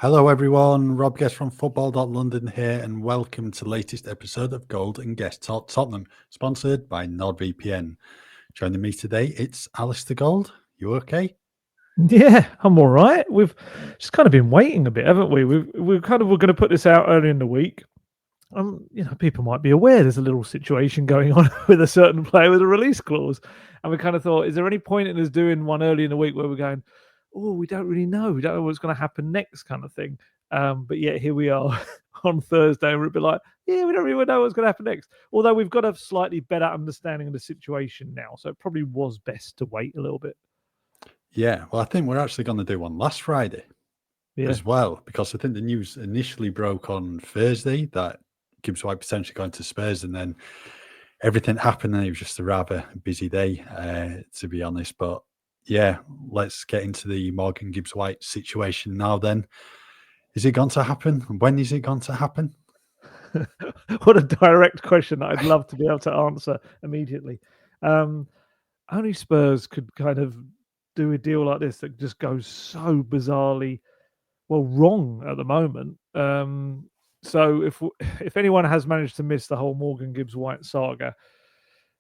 Hello everyone, Rob Guest from football.london here and welcome to the latest episode of Gold and Guest Talk Tottenham, sponsored by NordVPN. Joining me today, it's Alistair Gold. You okay? Yeah, I'm all right. We've just kind of been waiting a bit, haven't we? We're going to put this out early in the week. People might be aware there's a little situation going on with a certain player with a release clause, and we kind of thought, is there any point in us doing one early in the week where we're going, oh, we don't really know, we don't know what's going to happen next, kind of thing. But yet here we are on Thursday, and we're a bit like, yeah, we don't really know what's going to happen next. Although we've got a slightly better understanding of the situation now, so it probably was best to wait a little bit. Yeah, well, I think we're actually going to do one last Friday as well, because I think the news initially broke on Thursday that Gibbs-White potentially going to Spurs, and then everything happened, and it was just a rather busy day, to be honest. But yeah, let's get into the Morgan Gibbs-White situation now then. Is it going to happen? When is it going to happen? What a direct question that I'd love to be able to answer immediately. Only Spurs could kind of do a deal like this that just goes so bizarrely wrong at the moment. So if anyone has managed to miss the whole Morgan Gibbs-White saga,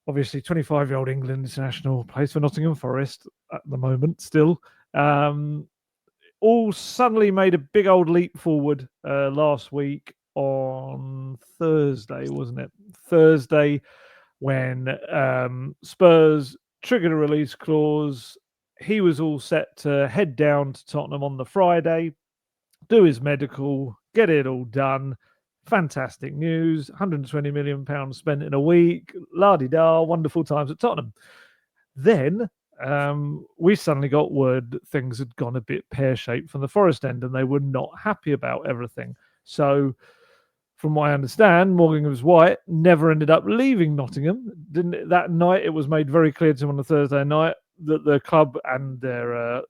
obviously 25-year-old England international, plays for Nottingham Forest at the moment still. All suddenly made a big old leap forward last week on Thursday, wasn't it? Thursday, when Spurs triggered a release clause. He was all set to head down to Tottenham on the Friday, do his medical, get it all done. Fantastic news. £120 million spent in a week. La-di-da, wonderful times at Tottenham. Then we suddenly got word that things had gone a bit pear-shaped from the Forest end and they were not happy about everything. So from what I understand, Morgan Gibbs-White never ended up leaving Nottingham. That night, it was made very clear to him on the Thursday night that the club and their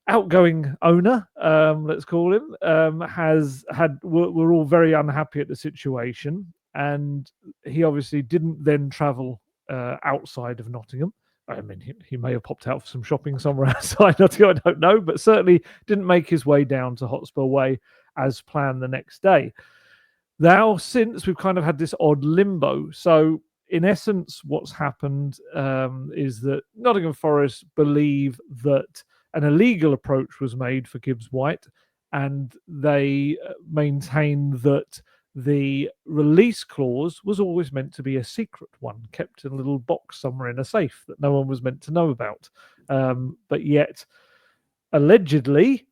outgoing owner, let's call him, were all very unhappy at the situation, and he obviously didn't then travel outside of Nottingham. I mean, he may have popped out for some shopping somewhere outside Nottingham, I don't know, but certainly didn't make his way down to Hotspur Way as planned the next day. Now, since we've kind of had this odd limbo, so in essence, what's happened is that Nottingham Forest believe that an illegal approach was made for Gibbs-White, and they maintain that the release clause was always meant to be a secret one, kept in a little box somewhere in a safe that no one was meant to know about. But yet, allegedly,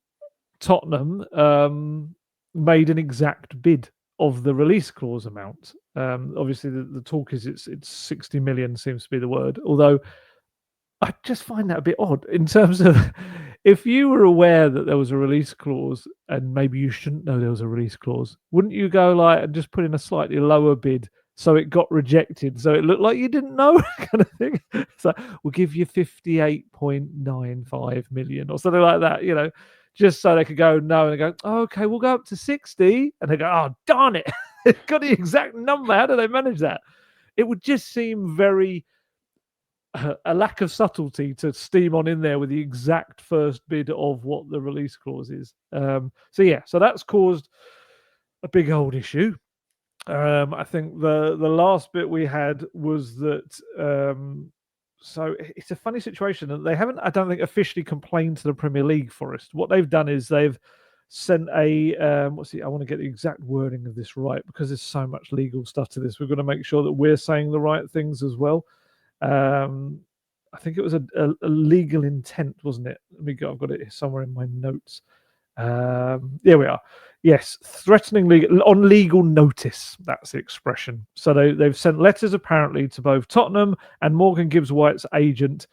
Tottenham made an exact bid of the release clause amount. Obviously, the talk is it's 60 million seems to be the word, although I just find that a bit odd in terms of if you were aware that there was a release clause and maybe you shouldn't know there was a release clause, wouldn't you go like and just put in a slightly lower bid so it got rejected, so it looked like you didn't know, kind of thing? So we'll give you 58.95 million or something like that, just so they could go no, and they go, oh, okay, we'll go up to 60, and they go, oh, darn it, got the exact number. How do they manage that? It would just seem very a lack of subtlety to steam on in there with the exact first bid of what the release clause is. So that's caused a big old issue. I think the last bit we had was that. So it's a funny situation, and they haven't, I don't think, officially complained to the Premier League Forest. What they've done is they've sent a I want to get the exact wording of this right, because there's so much legal stuff to this. We've got to make sure that we're saying the right things as well. I think it was a legal intent, wasn't it? I've got it somewhere in my notes. There we are. Yes, threatening on legal notice. That's the expression. So they've sent letters apparently to both Tottenham and Morgan Gibbs-White's agent,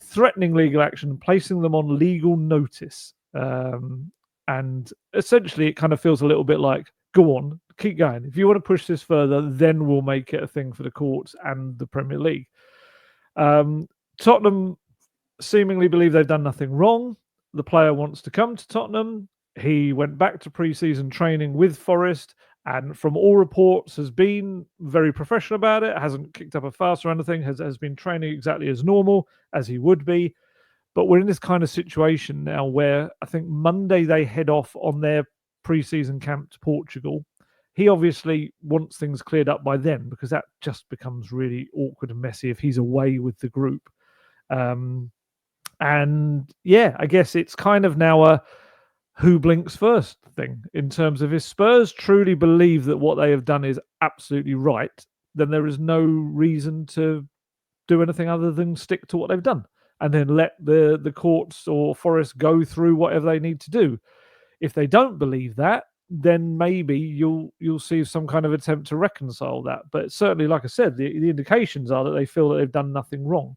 threatening legal action, placing them on legal notice. And essentially, it kind of feels a little bit like, go on, keep going. If you want to push this further, then we'll make it a thing for the courts and the Premier League. Tottenham seemingly believe they've done nothing wrong. The player wants to come to Tottenham. He went back to pre-season training with Forest, and from all reports has been very professional about it, hasn't kicked up a fuss or anything, has been training exactly as normal as he would be. But we're in this kind of situation now where I think Monday they head off on their pre-season camp to Portugal. He obviously wants things cleared up by then, because that just becomes really awkward and messy if he's away with the group. And yeah, I guess it's kind of now a who blinks first thing, in terms of if Spurs truly believe that what they have done is absolutely right, then there is no reason to do anything other than stick to what they've done and then let the courts or Forest go through whatever they need to do. If they don't believe that, then maybe you'll see some kind of attempt to reconcile that. But certainly, like I said, the indications are that they feel that they've done nothing wrong.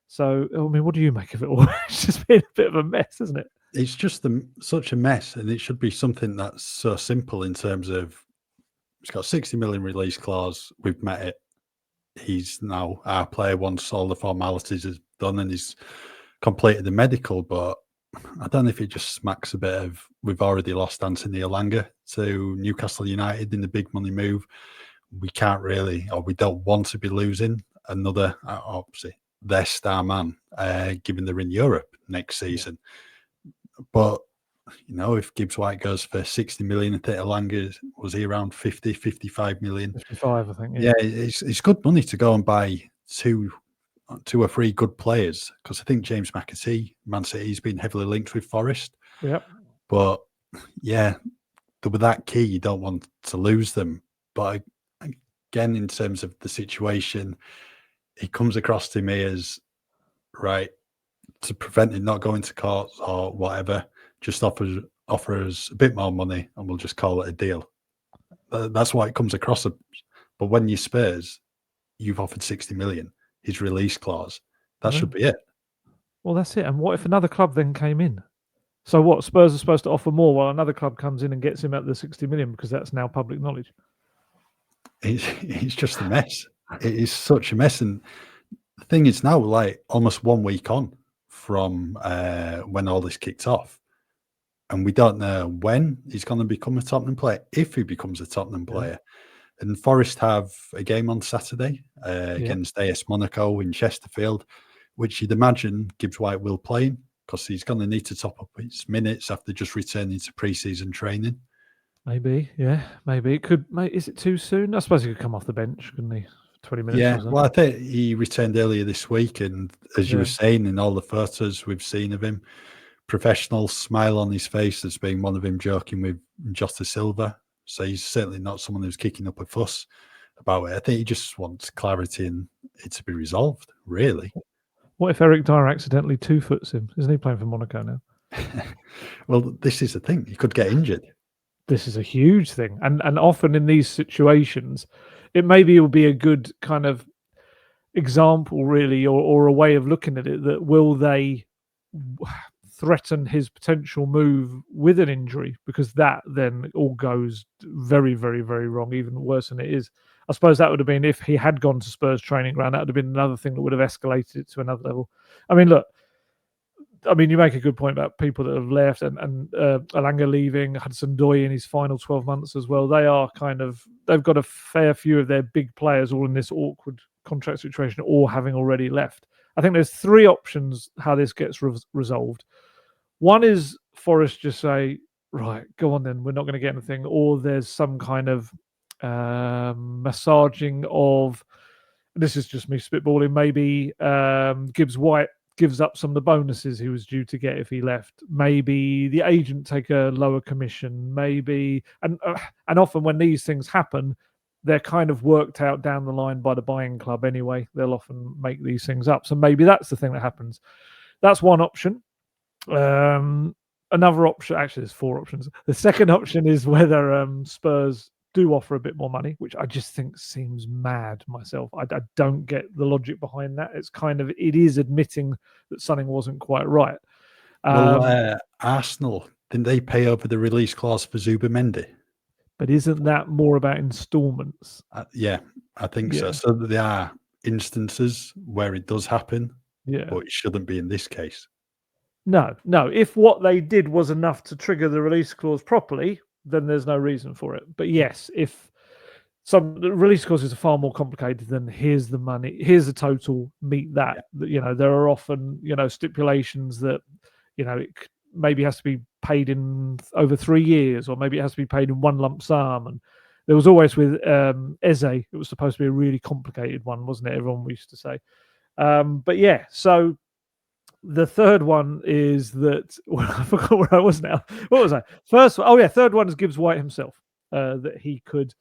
So, I mean, what do you make of it all? It's just been a bit of a mess, isn't it? It's just such a mess, and it should be something that's so simple in terms of it's got 60 million release clause. We've met it. He's now our player once all the formalities is done and he's completed the medical. But I don't know if it just smacks a bit of we've already lost Anthony Elanga to Newcastle United in the big money move. We can't really, or we don't want to be losing another, obviously, their star man, given they're in Europe next season. But, you know, if Gibbs-White goes for 60 million, I think Elanga was he around 50, 55 million? 55, I think. Yeah, it's good money to go and buy two or three good players, because I think James McAtee, Man City's been heavily linked with Forest. Yep. But yeah, they were that key. You don't want to lose them. But again, in terms of the situation, it comes across to me as right to prevent it not going to court or whatever. Just offer us a bit more money and we'll just call it a deal. That's what it comes across. But when you Spurs, you've offered 60 million. His release clause. That should be it. Well, that's it. And what if another club then came in? So what? Spurs are supposed to offer more while another club comes in and gets him at the 60 million, because that's now public knowledge. It's just a mess. It is such a mess. And the thing is now, like almost 1 week on from when all this kicked off, and we don't know when he's going to become a Tottenham player, if he becomes a Tottenham player. And Forest have a game on Saturday against AS Monaco in Chesterfield, which you'd imagine Gibbs-White will play in, because he's going to need to top up his minutes after just returning to pre-season training. Maybe, yeah, maybe it could. Is it too soon? I suppose he could come off the bench, couldn't he? 20 minutes. Yeah, well, I think he returned earlier this week, and as you were saying, in all the photos we've seen of him, professional smile on his face. There's been one of him joking with Jota Silva. So he's certainly not someone who's kicking up a fuss about it. I think he just wants clarity and it to be resolved, really. What if Eric Dyer accidentally 2-foots him? Isn't he playing for Monaco now? Well, this is the thing. He could get injured. This is a huge thing. And often in these situations, it maybe will be a good kind of example, really, or a way of looking at it, that will they threaten his potential move with an injury, because that then all goes very, very, very wrong, even worse than it is. I suppose that would have been if he had gone to Spurs training ground. That would have been another thing that would have escalated it to another level. I mean, look, you make a good point about people that have left, and Elanga leaving, Hudson-Odoi in his final 12 months as well. They've got a fair few of their big players all in this awkward contract situation, or having already left. I think there's three options how this gets resolved. One is Forest just say, right, go on then, we're not going to get anything. Or there's some kind of massaging of, this is just me spitballing, maybe Gibbs-White gives up some of the bonuses he was due to get if he left. Maybe the agent take a lower commission. Maybe, and often when these things happen, they're kind of worked out down the line by the buying club anyway. They'll often make these things up. So maybe that's the thing that happens. That's one option. Another option, actually, there's four options. The second option is whether Spurs do offer a bit more money, which I just think seems mad myself. I don't get the logic behind that. It is admitting that something wasn't quite right. Arsenal, didn't they pay over the release clause for Zubimendi? But isn't that more about installments? Yeah, I think so. So there are instances where it does happen, but it shouldn't be in this case. No. If what they did was enough to trigger the release clause properly, then there's no reason for it. But yes, if some the release clauses are far more complicated than here's the money, here's the total, meet that. There are often stipulations that it maybe has to be paid in over 3 years, or maybe it has to be paid in one lump sum. And there was always with Eze, it was supposed to be a really complicated one, wasn't it? Everyone used to say. But yeah, so the third one is that I forgot where I was now. What was I? Third one is Gibbs-White himself, that he could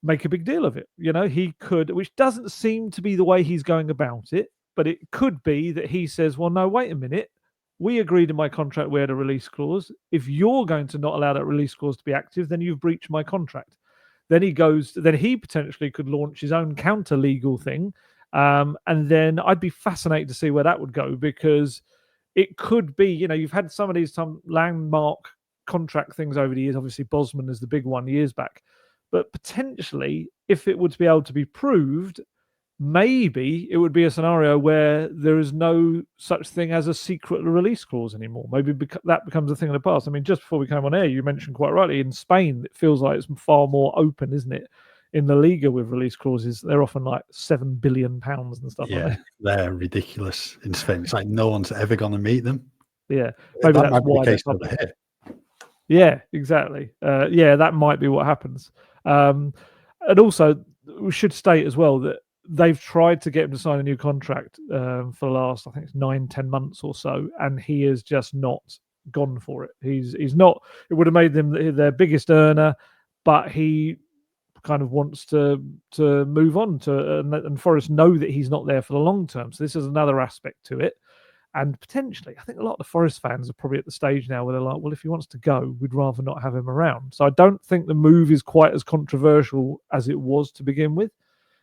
make a big deal of it. He could, which doesn't seem to be the way he's going about it, but it could be that he says, well, no, wait a minute. We agreed in my contract we had a release clause. If you're going to not allow that release clause to be active, then you've breached my contract. Then he potentially could launch his own counter legal thing. And then I'd be fascinated to see where that would go, because it could be, you've had some of these landmark contract things over the years. Obviously, Bosman is the big one years back. But potentially, if it were to be able to be proved, maybe it would be a scenario where there is no such thing as a secret release clause anymore. Maybe that becomes a thing of the past. I mean, just before we came on air, you mentioned quite rightly, in Spain, it feels like it's far more open, isn't it? In the Liga with release clauses, they're often like £7 billion and stuff. Yeah, they're ridiculous in Spain. It's like no one's ever going to meet them. Yeah, maybe that that's might be why the case over here. Yeah, exactly. That might be what happens. And also, we should state as well that they've tried to get him to sign a new contract for the last, I think it's 9-10 months or so, and he has just not gone for it. He's not. It would have made them their biggest earner, but he kind of wants to move on and Forest know that he's not there for the long term. So this is another aspect to it. And potentially, I think a lot of the Forest fans are probably at the stage now where they're like, well, if he wants to go, we'd rather not have him around. So I don't think the move is quite as controversial as it was to begin with,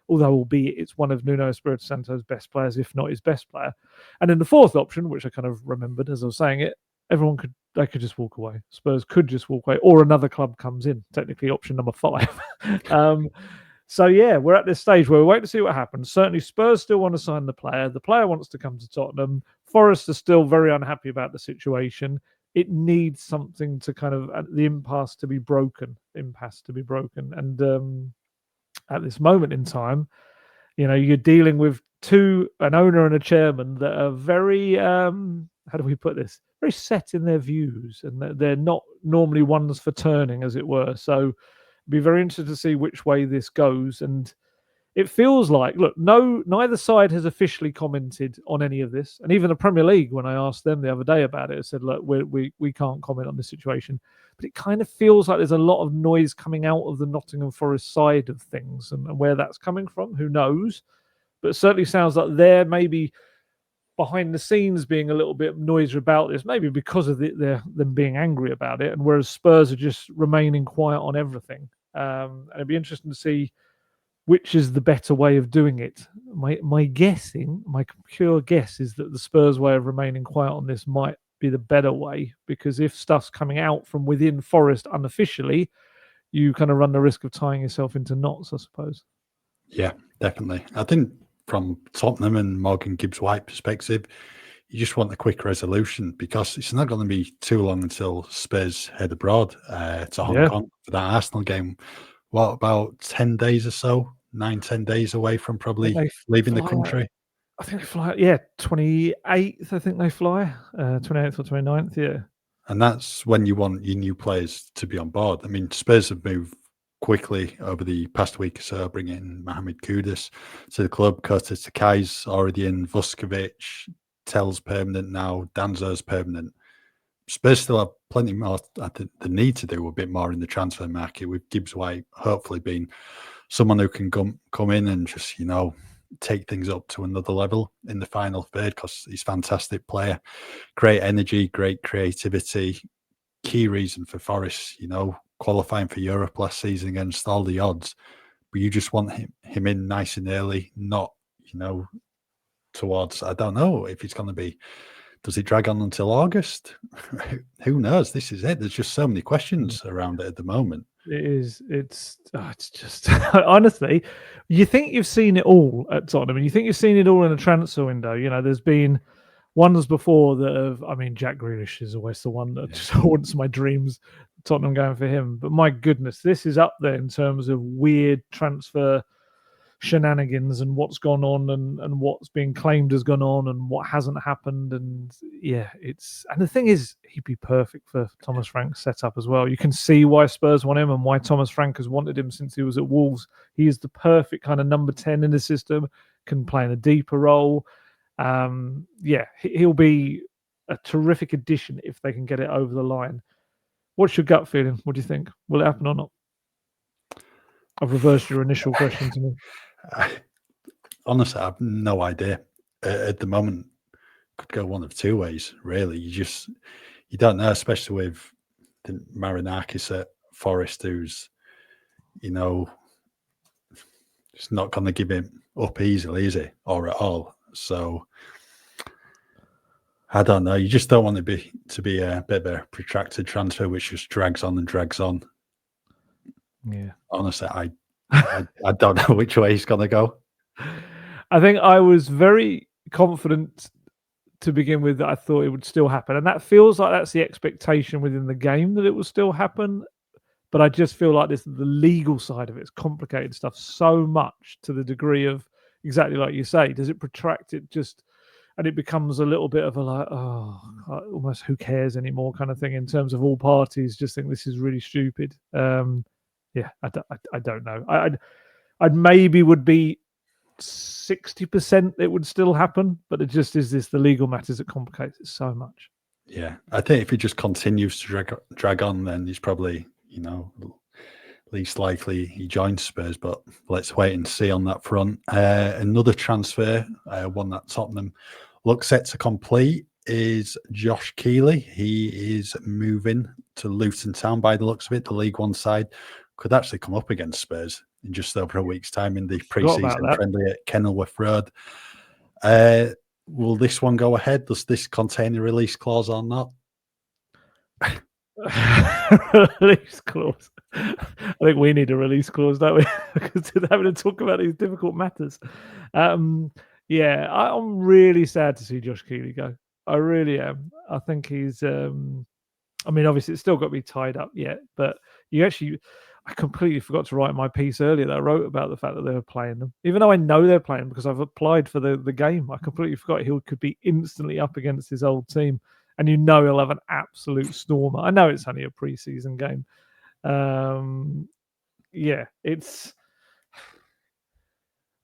although albeit it's one of Nuno Espirito Santo's best players, if not his best player. And then the fourth option, which I kind of remembered as I was saying it, they could just walk away. Spurs could just walk away, or another club comes in, technically option number 5. So yeah, we're at this stage where we're waiting to see what happens. Certainly Spurs still want to sign the player. The player wants to come to Tottenham. Forest are still very unhappy about the situation. It needs something to kind of, the impasse to be broken. And at this moment in time, you're dealing with an owner and a chairman that are very, how do we put this? Very set in their views, and they're not normally ones for turning, as it were. So be very interested to see which way this goes. And it feels like, look, neither side has officially commented on any of this. And even the Premier League, when I asked them the other day about it, said, look, we can't comment on this situation. But it kind of feels like there's a lot of noise coming out of the Nottingham Forest side of things, and where that's coming from, who knows? But it certainly sounds like they're maybe behind the scenes being a little bit noisy about this, maybe because of them being angry about it, and whereas Spurs are just remaining quiet on everything. And it'd be interesting to see which is the better way of doing it. My pure guess is that the Spurs way of remaining quiet on this might be the better way, because if stuff's coming out from within Forest unofficially, you kind of run the risk of tying yourself into knots, I suppose. Yeah, definitely. I think from Tottenham and Morgan Gibbs-White perspective, you just want a quick resolution, because it's not going to be too long until Spurs head abroad to Hong Kong for that Arsenal game. What, about 10 days or so? 9-10 days away from probably leaving the country. I think they fly, 28th, I think they fly, 28th or 29th, yeah. And that's when you want your new players to be on board. I mean, Spurs have moved quickly over the past week or so, bringing in Mohamed Kudus to the club. Kota Takai's already in, Vuskovic, Tell's permanent now, Danzo's permanent. Spurs still have plenty more. I think they need to do a bit more in the transfer market, with Gibbs-White hopefully being someone who can come in and just, take things up to another level in the final third, because he's a fantastic player, great energy, great creativity, key reason for Forest, qualifying for Europe last season against all the odds. But you just want him in nice and early, not, towards, I don't know if it's going to be, does it drag on until August? Who knows? This is it. There's just so many questions around it at the moment. It is. It's just honestly, you think you've seen it all at Tottenham, and you think you've seen it all in a transfer window. There's been ones before that have, I mean, Jack Grealish is always the one that just haunts my dreams, Tottenham going for him. But my goodness, this is up there in terms of weird transfer shenanigans and what's gone on and what's being claimed has gone on and what hasn't happened. And the thing is, he'd be perfect for Thomas Frank's setup as well. You can see why Spurs want him and why Thomas Frank has wanted him since he was at Wolves. He is the perfect kind of number 10 in the system, can play in a deeper role. He'll be a terrific addition if they can get it over the line. What's your gut feeling? What do you think? Will it happen or not? I've reversed your initial question to me. Honestly, I have no idea. At the moment, could go one of two ways, really. You don't know, especially with the Marinakis at Forest, who's, just not going to give him up easily, is he? Or at all. So, I don't know. You just don't want to be a bit of a protracted transfer, which just drags on and drags on. Yeah. Honestly, I don't know which way he's going to go. I think I was very confident to begin with that I thought it would still happen. And that feels like that's the expectation within the game, that it will still happen. But I just feel like the legal side of it is complicated stuff so much, to the degree of, exactly like you say, does it protract it just, and it becomes a little bit of a almost who cares anymore kind of thing, in terms of all parties just think this is really stupid. I don't know. I'd maybe would be 60% it would still happen, but it just is the legal matters that complicates it so much. Yeah, I think if he just continues to drag on, then he's probably, least likely he joins Spurs, but let's wait and see on that front. Another transfer, one that Tottenham looks set to complete, is Josh Keeley. He is moving to Luton Town by the looks of it. The League One side could actually come up against Spurs in just over a week's time in the pre-season friendly at Kenilworth Road. Will this one go ahead? Does this contain a release clause or not? Release clause. I think we need a release clause, don't we? Because we're having to talk about these difficult matters. I'm really sad to see Josh Keeley go. I really am. I think he's. Obviously, it's still got to be tied up yet, but I completely forgot to write my piece earlier that I wrote about the fact that they were playing them. Even though I know they're playing because I've applied for the game, I completely forgot he could be instantly up against his old team. And he'll have an absolute stormer. I know it's only a pre-season game. It's...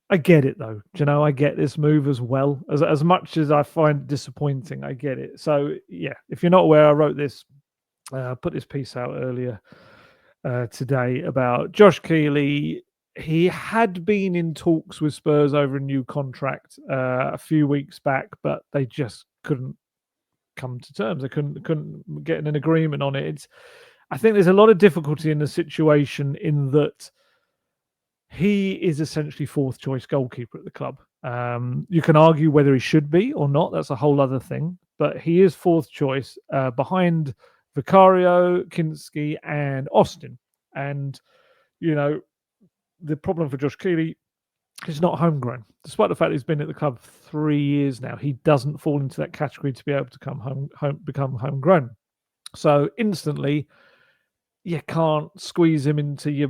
I get it, though. I get this move as well. As much as I find it disappointing, I get it. So, if you're not aware, I wrote this, put this piece out earlier today about Josh Keeley. He had been in talks with Spurs over a new contract a few weeks back, but they just couldn't come to terms. They couldn't get an agreement on it. I think there's a lot of difficulty in the situation, in that he is essentially fourth choice goalkeeper at the club. You can argue whether he should be or not. That's a whole other thing. But he is fourth choice behind Vicario, Kinski, and Austin. And, the problem for Josh Keeley, he's not homegrown. Despite the fact he's been at the club 3 years now, he doesn't fall into that category to be able to become homegrown. So instantly, you can't squeeze him into your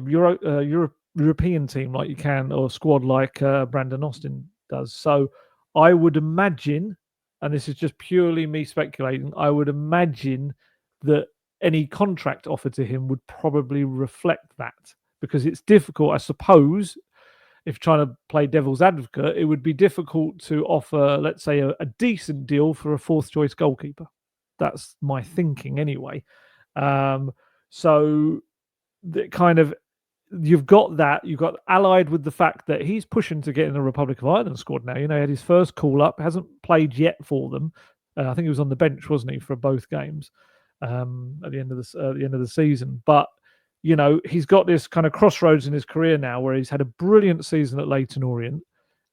European team like you can, or squad like Brandon Austin does. So I would imagine, and this is just purely me speculating, I would imagine that any contract offer to him would probably reflect that, because it's difficult, I suppose. If trying to play devil's advocate, it would be difficult to offer, let's say, a decent deal for a fourth choice goalkeeper. That's my thinking anyway. So the kind of, you've got allied with the fact that he's pushing to get in the Republic of Ireland squad now. He had his first call up, hasn't played yet for them. I think he was on the bench, wasn't he, for both games at the end of the season. But he's got this kind of crossroads in his career now where he's had a brilliant season at Leyton Orient,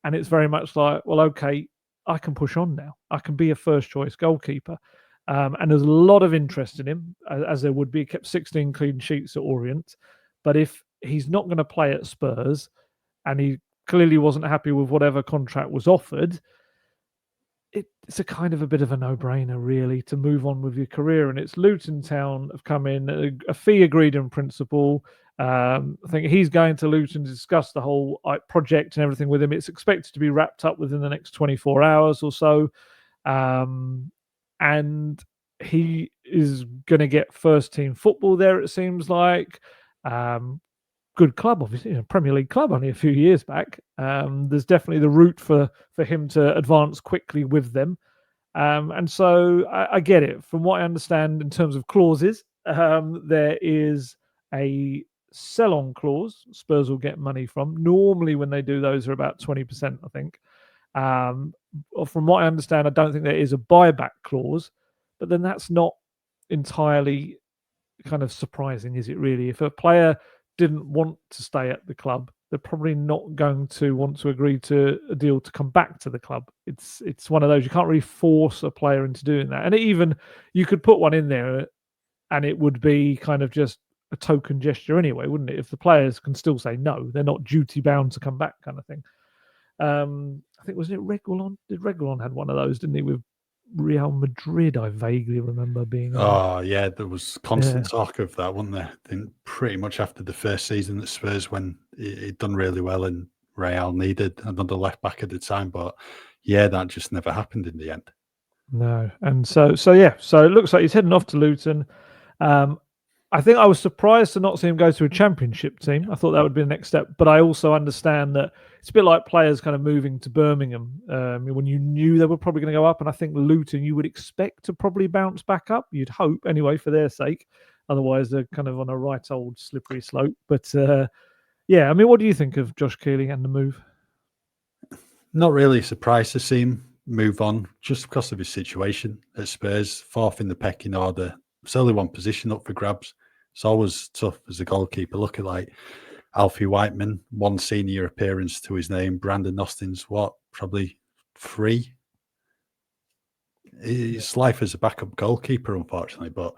and it's very much like, well, okay, I can push on now. I can be a first choice goalkeeper. And there's a lot of interest in him, as there would be. He kept 16 clean sheets at Orient. But if he's not going to play at Spurs, and he clearly wasn't happy with whatever contract was offered, it's a kind of a bit of a no-brainer, really, to move on with your career. And it's Luton Town have come in, a fee agreed in principle. I think he's going to Luton to discuss the whole project and everything with him. It's expected to be wrapped up within the next 24 hours or so. And he is going to get first team football there, it seems like. Good club, obviously, Premier League club only a few years back. There's definitely the route for him to advance quickly with them. And so I get it. From what I understand in terms of clauses, there is a sell-on clause Spurs will get money from. Normally when they do those are about 20%, I think. From what I understand, I don't think there is a buyback clause, but then that's not entirely kind of surprising, is it really? If a player didn't want to stay at the club, they're probably not going to want to agree to a deal to come back to the club. It's one of those, you can't really force a player into doing that. And even you could put one in there and it would be kind of just a token gesture anyway, wouldn't it? If the players can still say no, they're not duty bound to come back, kind of thing. I think, wasn't it Reguilon? Did Reguilon had one of those, didn't he, with Real Madrid? I vaguely remember being. Oh yeah, there was constant talk of that, wasn't there? I think pretty much after the first season at Spurs, when it done really well and Real needed another left back at the time, but yeah, that just never happened in the end. No, and so it looks like he's heading off to Luton. I think I was surprised to not see him go to a championship team. I thought that would be the next step, but I also understand that it's a bit like players kind of moving to Birmingham when you knew they were probably going to go up. And I think Luton, you would expect to probably bounce back up. You'd hope anyway, for their sake. Otherwise, they're kind of on a right old slippery slope. But yeah, I mean, what do you think of Josh Keeley and the move? Not really surprised to see him move on just because of his situation at Spurs, fourth in the pecking order. It's only one position up for grabs. It's always tough as a goalkeeper. Look at like Alfie Whiteman, one senior appearance to his name. Brandon Austin's probably 3. His life as a backup goalkeeper, unfortunately, but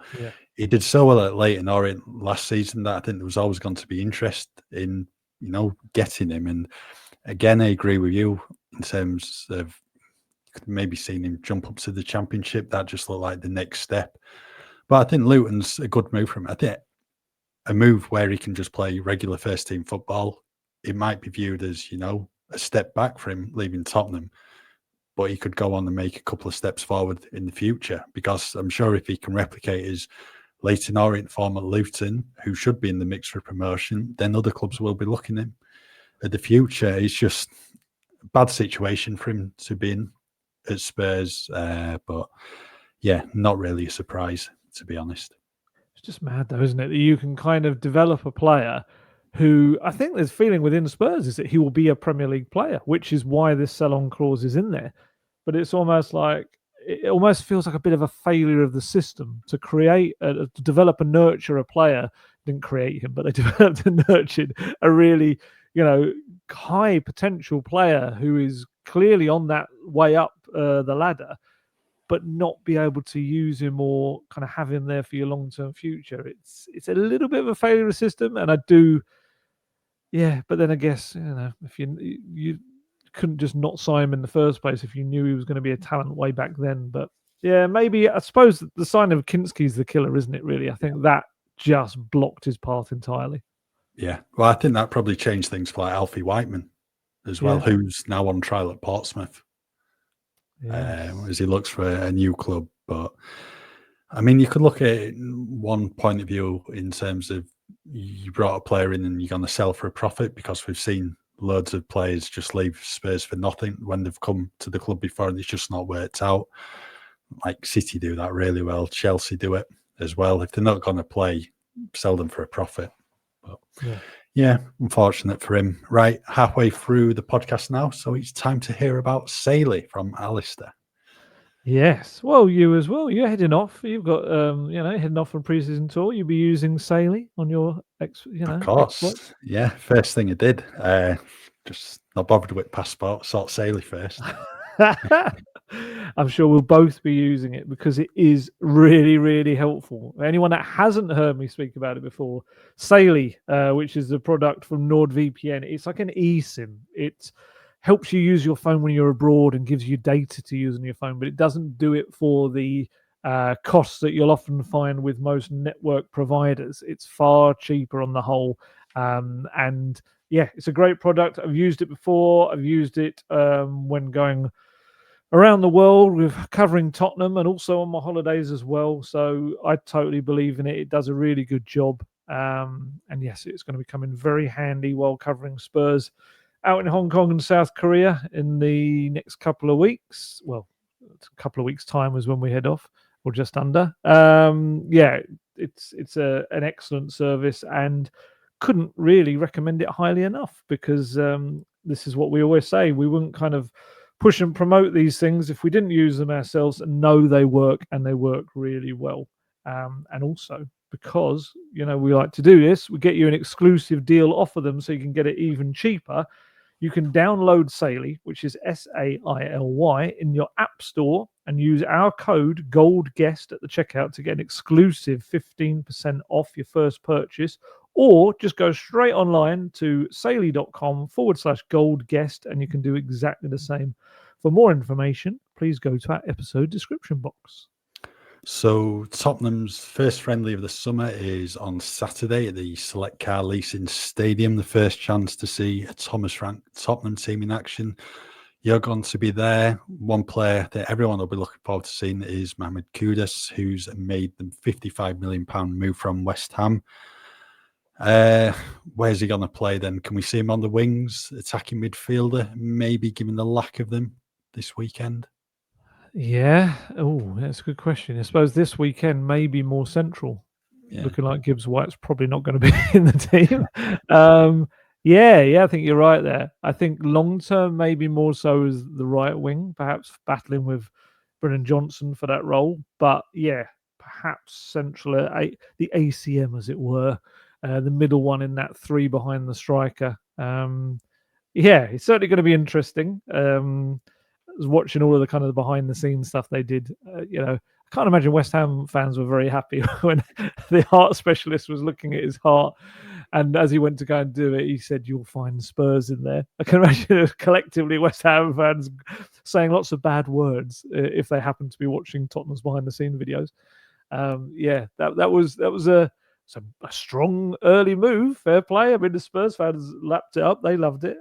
he did so well at Leyton Orient last season that I think there was always going to be interest in, getting him. And again, I agree with you in terms of maybe seeing him jump up to the Championship. That just looked like the next step. But I think Luton's a good move for him. I think a move where he can just play regular first team football, it might be viewed as, a step back for him leaving Tottenham, but he could go on and make a couple of steps forward in the future, because I'm sure if he can replicate his Leyton Orient form at Luton, who should be in the mix for promotion, then other clubs will be looking at the future. It's just a bad situation for him to be in at Spurs, but yeah, not really a surprise, to be honest. It's just mad though, isn't it? That you can kind of develop a player who, I think there's feeling within Spurs is that he will be a Premier League player, which is why this sell-on clause is in there. But it's almost like, it almost feels like a bit of a failure of the system to create, to develop and nurture a player. Didn't create him, but they developed and nurtured a really, high potential player who is clearly on that way up the ladder, but not be able to use him or kind of have him there for your long-term future. It's a little bit of a failure of the system, and I do, but then I guess, if you couldn't just not sign him in the first place if you knew he was going to be a talent way back then. But yeah, maybe, I suppose the sign of Kinski's the killer, isn't it, really? I think that just blocked his path entirely. Yeah, well, I think that probably changed things for like Alfie Whiteman as well, who's now on trial at Portsmouth. As he looks for a new club. But I mean, you could look at it one point of view in terms of you brought a player in and you're going to sell for a profit, because we've seen loads of players just leave Spurs for nothing when they've come to the club before and it's just not worked out. Like City do that really well. Chelsea do it as well. If they're not going to play, sell them for a profit. But yeah, unfortunate for him. Right, halfway through the podcast now, so it's time to hear about Saley from Alistair. Yes, well, you as well. You're heading off. You've got, heading off on pre-season tour. You'll be using Saley on your, of course. exploits. Yeah, first thing I did. Just not bothered with passport. Sort Saley first. I'm sure we'll both be using it because it is really, really helpful. Anyone that hasn't heard me speak about it before, Saley, which is a product from NordVPN, it's like an eSIM. It helps you use your phone when you're abroad and gives you data to use on your phone, but it doesn't do it for the costs that you'll often find with most network providers. It's far cheaper on the whole. And yeah, it's a great product. I've used it before. I've used it when going around the world with covering Tottenham and also on my holidays as well. So I totally believe in it. It does a really good job. And yes, it's going to be coming very handy while covering Spurs out in Hong Kong and South Korea in the next couple of weeks. Well, a couple of weeks' time is when we head off, or just under. Yeah, it's an excellent service, and couldn't really recommend it highly enough, because this is what we always say. We wouldn't kind of push and promote these things if we didn't use them ourselves and know they work, and they work really well. And also, because we like to do this, we get you an exclusive deal off of them, so you can get it even cheaper. You can download Saily, which is SAILY, in your app store, and use our code GOLDGUEST at the checkout to get an exclusive 15% off your first purchase. Or just go straight online to saily.com/goldguest, and you can do exactly the same. For more information, please go to our episode description box. So Tottenham's first friendly of the summer is on Saturday at the Select Car Leasing Stadium. The first chance to see a Thomas Frank Tottenham team in action. You're going to be there. One player that everyone will be looking forward to seeing is Mohamed Kudus, who's made the £55 million move from West Ham. Where's he going to play then? Can we see him on the wings, attacking midfielder, maybe, given the lack of them this weekend? Yeah. Oh, that's a good question. I suppose this weekend may be more central. Yeah. Looking like Gibbs-White's probably not going to be in the team. Yeah, I think you're right there. I think long term, maybe more so as the right wing, perhaps battling with Brennan Johnson for that role. But yeah, perhaps central, the ACM, as it were, the middle one in that three behind the striker. Yeah, it's certainly going to be interesting. I was watching all of the kind of the behind the scenes stuff they did. I can't imagine West Ham fans were very happy when the heart specialist was looking at his heart, and as he went to go and do it, he said, "You'll find Spurs in there." I can imagine collectively West Ham fans saying lots of bad words if they happen to be watching Tottenham's behind the scene videos. Yeah, that was a strong early move. Fair play. I mean, the Spurs fans lapped it up. They loved it.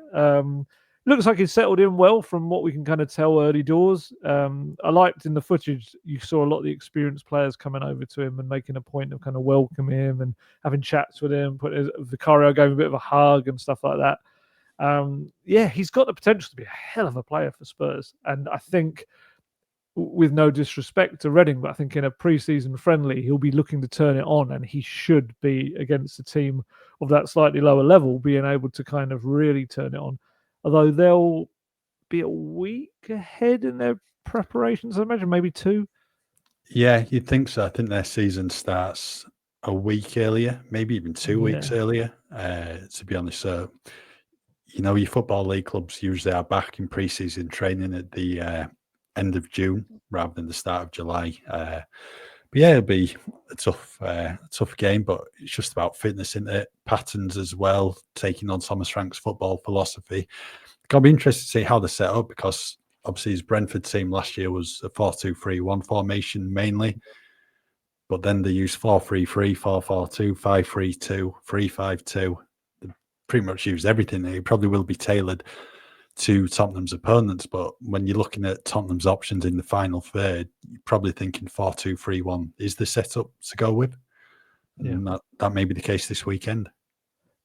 Looks like he's settled in well from what we can kind of tell early doors. I liked in the footage, you saw a lot of the experienced players coming over to him and making a point of kind of welcoming him and having chats with him. Vicario gave him a bit of a hug and stuff like that. Yeah, he's got the potential to be a hell of a player for Spurs. And I think, with no disrespect to Reading, but I think in a pre-season friendly, he'll be looking to turn it on, and he should be, against a team of that slightly lower level, being able to kind of really turn it on. Although they'll be a week ahead in their preparations, I imagine, maybe 2. Yeah, you'd think so. I think their season starts a week earlier, maybe even 2 weeks earlier, to be honest. So, your Football League clubs usually are back in pre-season training at the end of June rather than the start of July. But yeah, it'll be a tough game, but it's just about fitness in it, patterns as well, taking on Thomas Frank's football philosophy. It's going to be interesting to see how they're set up, because obviously his Brentford team last year was a 4-2-3-1 formation mainly, but then they used 4-3-3, 4-4-2, 5-3-2, 3-5-2. They pretty much used everything. It probably will be tailored to Tottenham's opponents, but when you're looking at Tottenham's options in the final third, you're probably thinking 4-2-3-1 is the setup to go with. And that may be the case this weekend.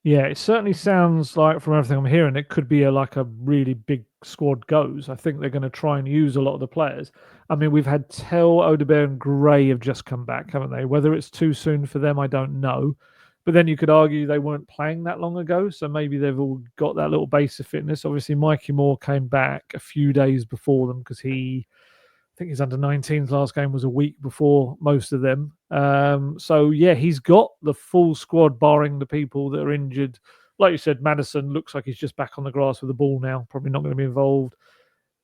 Yeah, it certainly sounds like, from everything I'm hearing, it could be like a really big squad goes. I think they're going to try and use a lot of the players. I mean, we've had Tell, Odegaard and Gray have just come back, haven't they? Whether it's too soon for them, I don't know. But then you could argue they weren't playing that long ago, so maybe they've all got that little base of fitness. Obviously, Mikey Moore came back a few days before them, because I think his under-19s last game was a week before most of them. So, yeah, he's got the full squad, barring the people that are injured. Like you said, Maddison looks like he's just back on the grass with the ball now, probably not going to be involved.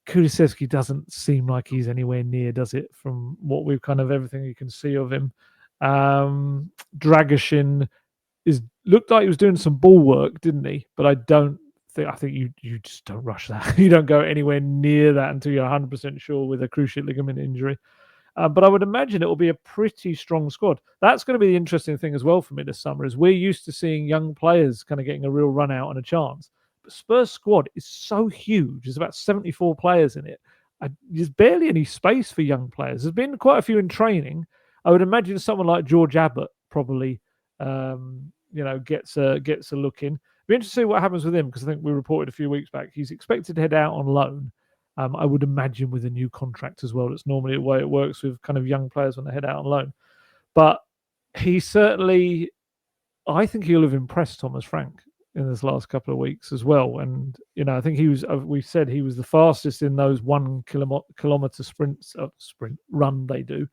Kulusevski doesn't seem like he's anywhere near, does it, from what we've kind of everything you can see of him. Dragashin looked like he was doing some ball work, didn't he? But I don't I think you just don't rush that. You don't go anywhere near that until you're 100% sure with a cruciate ligament injury. But I would imagine it will be a pretty strong squad. That's going to be the interesting thing as well for me this summer, is we're used to seeing young players kind of getting a real run out and a chance. But Spurs squad is so huge. There's about 74 players in it. There's barely any space for young players. There's been quite a few in training. I would imagine someone like George Abbott probably, gets a look in. Be interesting to see what happens with him, because I think we reported a few weeks back he's expected to head out on loan. I would imagine with a new contract as well. That's normally the way it works with kind of young players when they head out on loan. But he certainly, I think he'll have impressed Thomas Frank in this last couple of weeks as well. And, I think he was, we said he was the fastest in those 1 kilometer sprint run they do.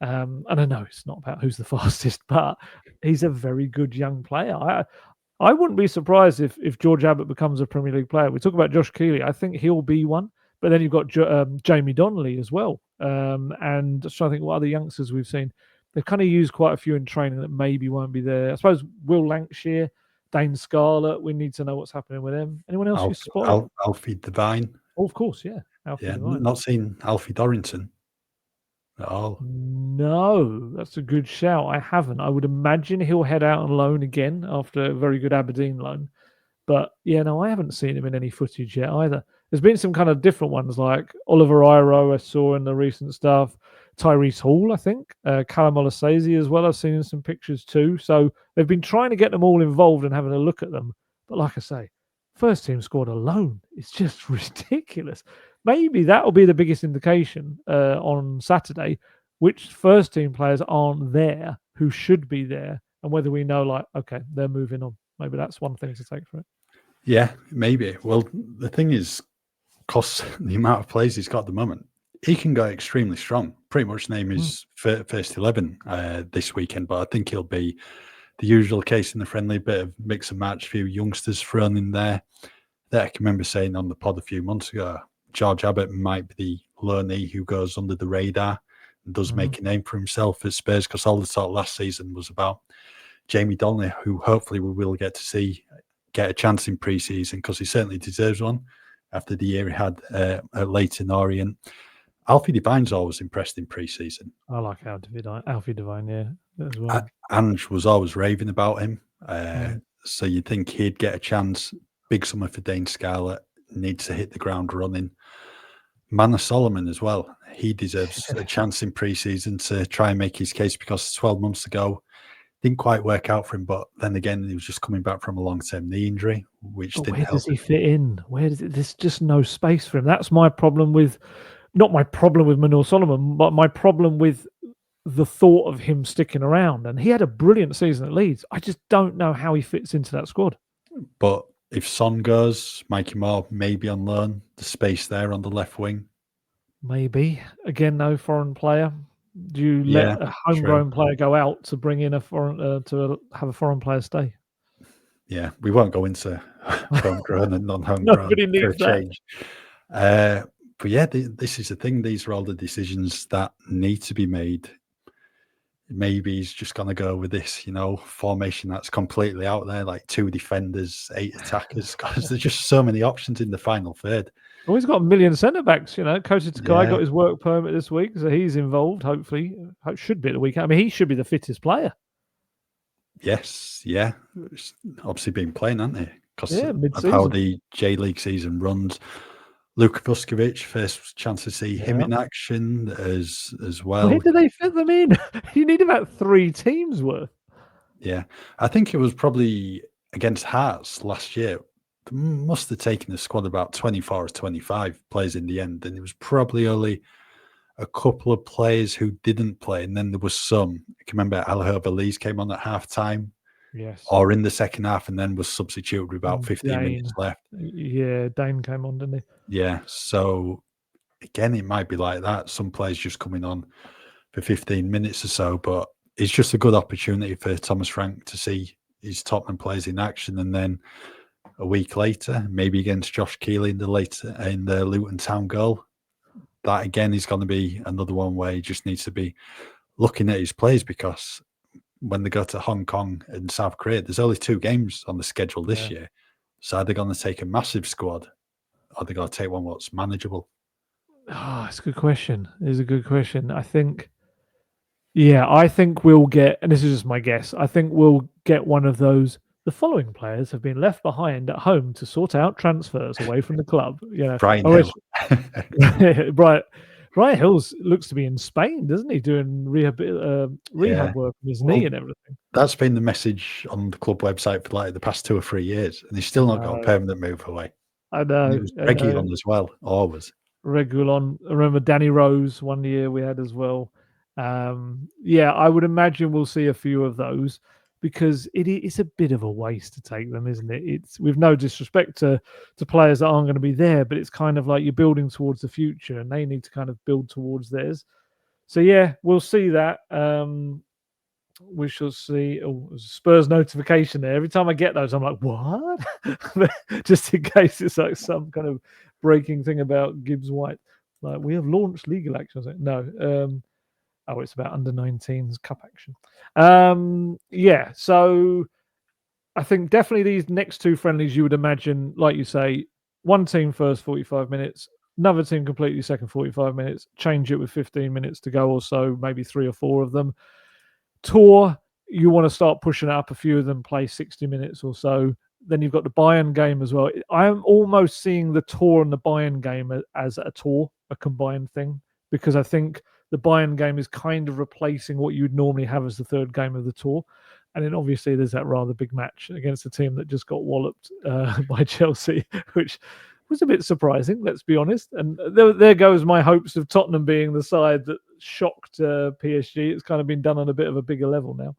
And I know it's not about who's the fastest, but he's a very good young player. I wouldn't be surprised if George Abbott becomes a Premier League player. We talk about Josh Keeley. I think he'll be one. But then you've got Jamie Donnelly as well. And just trying to think what other youngsters we've seen. They've kind of used quite a few in training that maybe won't be there. I suppose Will Lancashire, Dane Scarlett, we need to know what's happening with them. Anyone else you spotted? Alfie Devine. Oh, of course, yeah. Alfie Devine. Not seen Alfie Dorrington at all. No, that's a good shout. I haven't. I would imagine he'll head out on loan again after a very good Aberdeen loan. But yeah, no, I haven't seen him in any footage yet either. There's been some kind of different ones, like Oliver Iro I saw in the recent stuff. Tyrese Hall, I think. Callum Olasese as well. I've seen in some pictures too. So they've been trying to get them all involved and having a look at them. But like I say, first team squad alone is just ridiculous. Maybe that will be the biggest indication on Saturday, which first team players aren't there who should be there, and whether we know, like, okay, they're moving on. Maybe that's one thing to take for it. Yeah, maybe. Well, the thing is, because the amount of players he's got at the moment, he can go extremely strong. Pretty much name his first 11 this weekend, but I think he'll be the usual case in the friendly, bit of mix and match, few youngsters thrown in there. That I can remember saying on the pod a few months ago, George Abbott might be the loanee who goes under the radar and does make a name for himself at Spurs, because all the talk last season was about Jamie Donnelly, who hopefully we will get to see get a chance in pre-season, because he certainly deserves one after the year he had at Leighton Orient. Alfie Devine's always impressed in pre-season. I like Alfie Devine, yeah, as well. Ange was always raving about him. So you'd think he'd get a chance. Big summer for Dane Scarlett. Needs to hit the ground running. Manor Solomon as well. He deserves a chance in pre-season to try and make his case, because 12 months ago didn't quite work out for him. But then again, he was just coming back from a long-term knee injury, which didn't help. Where does he fit in? There's just no space for him. That's my problem with, not my problem with Manor Solomon, but my problem with the thought of him sticking around. And he had a brilliant season at Leeds. I just don't know how he fits into that squad. But if Son goes, Mikey Moore maybe on loan, the space there on the left wing. Maybe. Again, no foreign player. Do you let a homegrown player go out to bring in a foreign to have a foreign player stay? Yeah, we won't go into homegrown and non-homegrown. Nobody needs that. Change. But yeah, this is the thing. These are all the decisions that need to be made. Maybe he's just going to go with this, formation that's completely out there, like 2 defenders, 8 attackers, because there's just so many options in the final third. Well, he's got a million centre-backs, Kota Takai got his work permit this week, so he's involved, hopefully. Should be at the weekend. I mean, he should be the fittest player. Yes, yeah. Obviously been playing, hasn't he? Because of how the J-League season runs. Luka Vuskovic, first chance to see him in action as well. Where do they fit them in? You need about 3 teams worth. Yeah. I think it was probably against Hearts last year. They must have taken the squad about 24 or 25 players in the end. And it was probably only a couple of players who didn't play. And then there was some. I can remember Alhova Lees came on at half-time. Yes. Or in the second half, and then was substituted with about 15 minutes left. Yeah, Dane came on, didn't he? Yeah. So, again, it might be like that. Some players just coming on for 15 minutes or so, but it's just a good opportunity for Thomas Frank to see his Tottenham players in action. And then a week later, maybe against Josh Keeley in the Luton Town goal, that again is going to be another one where he just needs to be looking at his players, because when they go to Hong Kong and South Korea, there's only 2 games on the schedule this year. So are they going to take a massive squad, or are they going to take one what's manageable? Oh, it's a good question. It's a good question. I think we'll get, and this is just my guess, I think we'll get one of those. The following players have been left behind at home to sort out transfers away from the club. Brian Hill. Brian Hill looks to be in Spain, doesn't he? Doing rehab work on his knee and everything. That's been the message on the club website for like the past 2 or 3 years, and he's still not got a permanent move away. I know. And it was Reguilon as well, always. Reguilon. I remember Danny Rose one year we had as well. I would imagine we'll see a few of those, because it's a bit of a waste to take them, isn't it? It's with no disrespect to players that aren't going to be there, but it's kind of like you're building towards the future, and they need to kind of build towards theirs. So yeah, we'll see that. We shall see. Oh, there's a Spurs notification there. Every time I get those, I'm like, what? Just in case it's like some kind of breaking thing about Gibbs-White. Like, we have launched legal action. I was like, no. It's about under-19s cup action. So I think definitely these next two friendlies, you would imagine, like you say, one team first 45 minutes, another team completely second 45 minutes, change it with 15 minutes to go or so, maybe 3 or 4 of them. Tour, you want to start pushing up a few of them, play 60 minutes or so. Then you've got the Bayern game as well. I'm almost seeing the Tour and the Bayern game as a tour, a combined thing, because I think the Bayern game is kind of replacing what you'd normally have as the third game of the Tour. And then obviously there's that rather big match against a team that just got walloped by Chelsea, which was a bit surprising, let's be honest. And there goes my hopes of Tottenham being the side that shocked PSG. It's kind of been done on a bit of a bigger level now.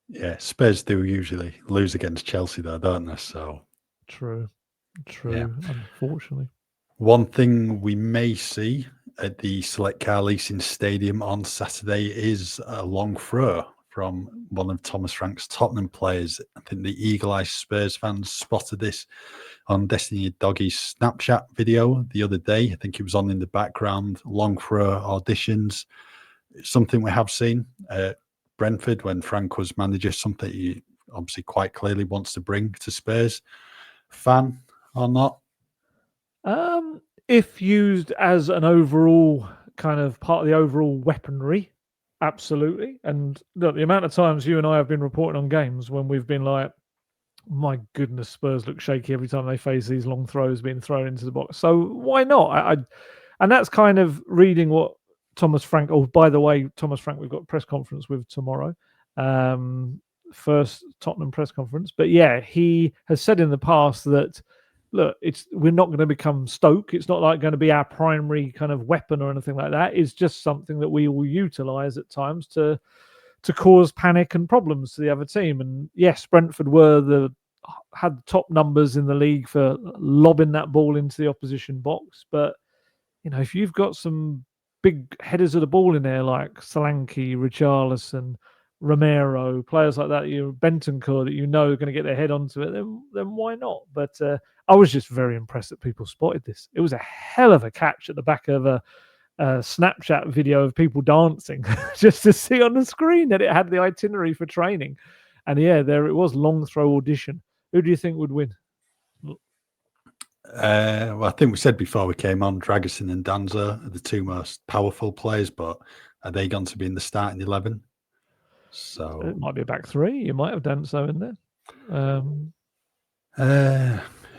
Yeah, Spurs do usually lose against Chelsea though, don't they? So true, yeah. Unfortunately. One thing we may see at the Select Car Leasing Stadium on Saturday is a long throw from one of Thomas Frank's Tottenham players. I think the eagle-eyed Spurs fans spotted this on Destiny Doggy's Snapchat video the other day. I think it was on in the background. Long throw auditions. It's something we have seen at Brentford when Frank was manager, something he obviously quite clearly wants to bring to Spurs. Fan or not? If used as an overall kind of part of the overall weaponry, absolutely. And look, the amount of times you and I have been reporting on games when we've been like, my goodness, Spurs look shaky every time they face these long throws being thrown into the box. So why not? And that's kind of reading what Thomas Frank. Oh, by the way, Thomas Frank, we've got a press conference with tomorrow. First Tottenham press conference. But yeah, he has said in the past that, look, we're not going to become Stoke. It's not like going to be our primary kind of weapon or anything like that. It's just something that we will utilize at times to cause panic and problems to the other team. And yes, Brentford had the top numbers in the league for lobbing that ball into the opposition box. But if you've got some big headers of the ball in there like Solanke, Richarlison, Romero, players like that, Bentancur, that are going to get their head onto it, then why not? But I was just very impressed that people spotted this. It was a hell of a catch at the back of a Snapchat video of people dancing just to see on the screen that it had the itinerary for training. And yeah, there it was, long throw audition. Who do you think would win? Well, I think we said before we came on, Dragusin and Danza are the two most powerful players, but are they going to be in the starting 11? So it might be a back three. You might have Danzo in there.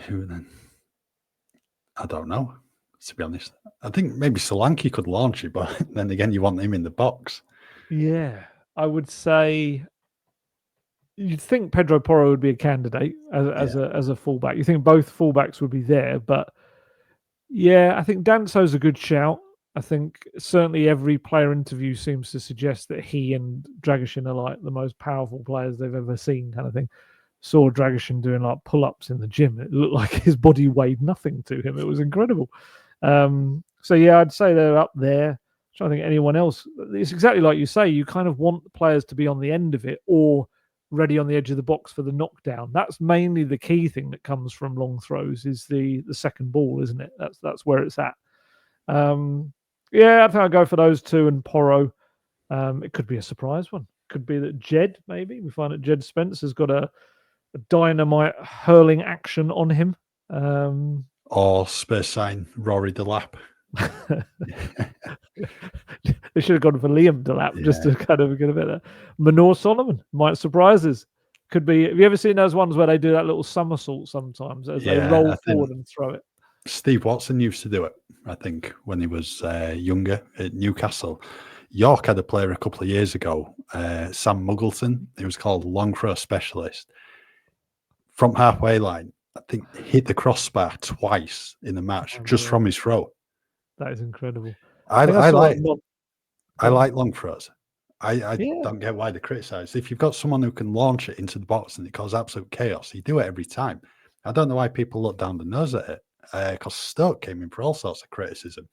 Who then? I don't know, to be honest. I think maybe Solanke could launch it, but then again, you want him in the box. Yeah, I would say you'd think Pedro Porro would be a candidate as a fullback. You think both fullbacks would be there, but yeah, I think Danzo's a good shout. I think certainly every player interview seems to suggest that he and Dragusin are like the most powerful players they've ever seen, kind of thing. Saw Dragusin doing like pull-ups in the gym. It looked like his body weighed nothing to him. It was incredible. So yeah, I'd say they're up there. I'm trying to think anyone else. It's exactly like you say. You kind of want the players to be on the end of it or ready on the edge of the box for the knockdown. That's mainly the key thing that comes from long throws is the second ball, isn't it? That's where it's at. Yeah, I think I'll go for those two and Porro. It could be a surprise one. Could be that Jed, maybe. We find that Jed Spence has got a dynamite hurling action on him. Or Spurs sign Rory Delap. They should have gone for Liam Delap just to kind of get a bit of Manor Solomon might surprise us. Could be. Have you ever seen those ones where they do that little somersault sometimes as they roll forward and throw it? Steve Watson used to do it, I think, when he was younger at Newcastle. York had a player a couple of years ago, Sam Muggleton. He was called long throw specialist. From halfway line, I think hit the crossbar twice in the match just from his throw. That is incredible. I like long throws. I don't get why they criticise. If you've got someone who can launch it into the box and it causes absolute chaos, you do it every time. I don't know why people look down the nose at it, because Stoke came in for all sorts of criticism.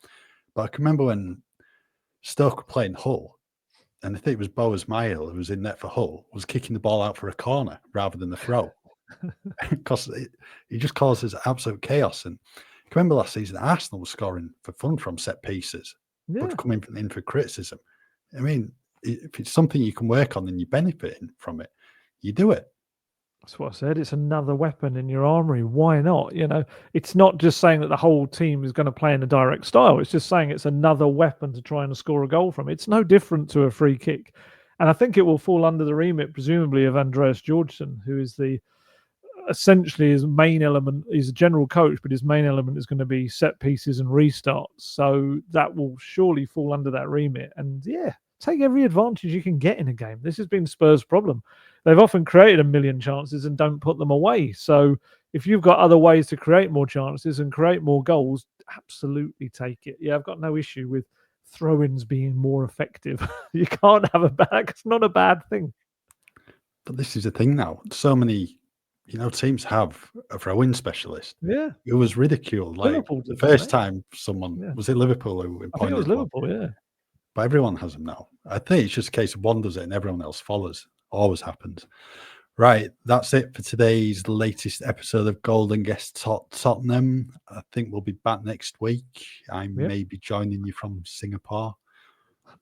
But I can remember when Stoke were playing Hull, and I think it was Bo Ismail who was in net for Hull, was kicking the ball out for a corner rather than the throw. Because it just causes absolute chaos. And I remember last season, Arsenal was scoring for fun from set pieces, but coming in for criticism. I mean, if it's something you can work on and you're benefiting from it, you do it. That's what I said. It's another weapon in your armory. Why not? You know, it's not just saying that the whole team is going to play in a direct style. It's just saying it's another weapon to try and score a goal from. It's no different to a free kick. And I think it will fall under the remit, presumably, of Andreas Georgsson, who is essentially his main element. He's a general coach, but his main element is going to be set pieces and restarts. So that will surely fall under that remit. And take every advantage you can get in a game. This has been Spurs' problem. They've often created a million chances and don't put them away. So if you've got other ways to create more chances and create more goals, absolutely take it. Yeah, I've got no issue with throw-ins being more effective. You can't have a bad. It's not a bad thing. But this is the thing now. So many, teams have a throw-in specialist. Yeah, it was ridiculed. Like the first time someone was it Liverpool who I think it was Liverpool. Yeah, but everyone has them now. I think it's just a case of one does it and everyone else follows. Always happens. Right, that's it for today's latest episode of Golden Guest Tottenham. I think we'll be back next week. I may be joining you from Singapore.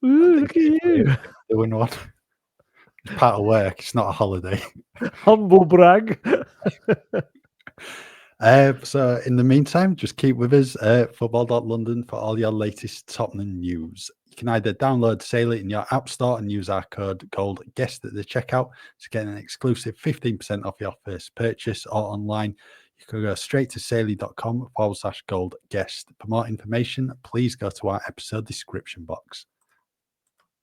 Ooh, look at you doing one. It's part of work. It's not a holiday. Humble brag. So in the meantime, just keep with us at football.london for all your latest Tottenham news. You can either download Sail It in your app store and use our code GOLDGUEST at the checkout to get an exclusive 15% off your first purchase, or online you can go straight to saily.com/goldguest. For more information, please go to our episode description box.